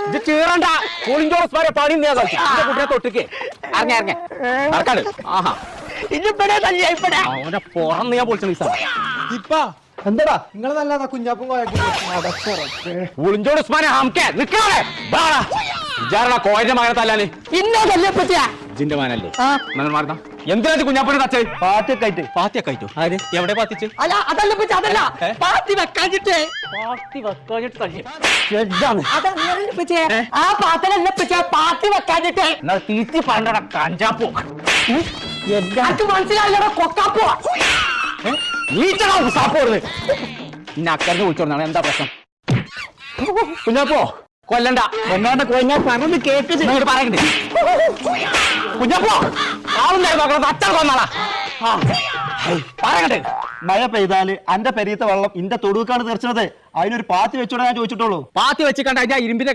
ഇത് ചീറണ്ട കൂളിഞ്ചോസ് വരെ പണി നീ കുട്ടിയെ തൊട്ടിക്ക് ഇറങ്ങി നടക്കാട് ആഹാ അവന്റെ പുറം നീ പൊളിച്ച നിസാ ഇപ്പാ എന്താടാ നിങ്ങള് നല്ലതാ കുഞ്ഞാപ്പും കൂളിഞ്ചോട് ഉസ്മാനെ ഹംകെ നിക്കാളെ വിചാരണ കോയന്റെ മകനെ തല്ലാന് ഇന്നതല്ലേ പറ്റിയ ജിന്റെ മകനല്ലേ മാറുന്ന എന്തിനാ കുഞ്ഞാപ്പനെ തച്ചേ പാത്തിയൊക്കെ ആയിട്ടോ ആര് എവിടെ പാത്തിച്ച് അല്ല അതല്ല പറ്റി അതല്ല പാത്തി വെക്കാഞ്ഞിട്ടേ ആ പാത്തലല്ല പറ്റിയ പാത്തി വെക്കാഞ്ഞിട്ടേ എന്നാ തീറ്റി പറഞ്ഞ കഞ്ചാപ്പോ മനസ്സിലായില്ലടോ കൊക്കാപ്പോ നീച്ചടാ ഉസാപ്പോടുന്നത് ഇന്നെ അക്കറിന് വിളിച്ചോണ്ടാണ് എന്താ പ്രശ്നം കുഞ്ഞാപ്പോ കൊല്ലണ്ട ഒന്നാണ്ട് കൊഞ്ഞാ പറഞ്ഞ് കേട്ടിട്ട് പറയണ്ടേ കുഞ്ഞാപ്പോ ആളുണ്ടായിരുന്നു അച്ഛൻ കൊന്നാളാ പറയണ്ടേ മഴ പെയ്താല് അന്റെ പെരീത്തെ വെള്ളം ഇന്റെ തൊടുക്കാണ് തീർച്ചത് അതിനൊരു പാത്തി വെച്ചോടെ ഞാൻ ചോദിച്ചിട്ടുള്ളൂ പാത്തി വെച്ചിക്കണ്ട അതിന്റെ ഇരുമ്പിന്റെ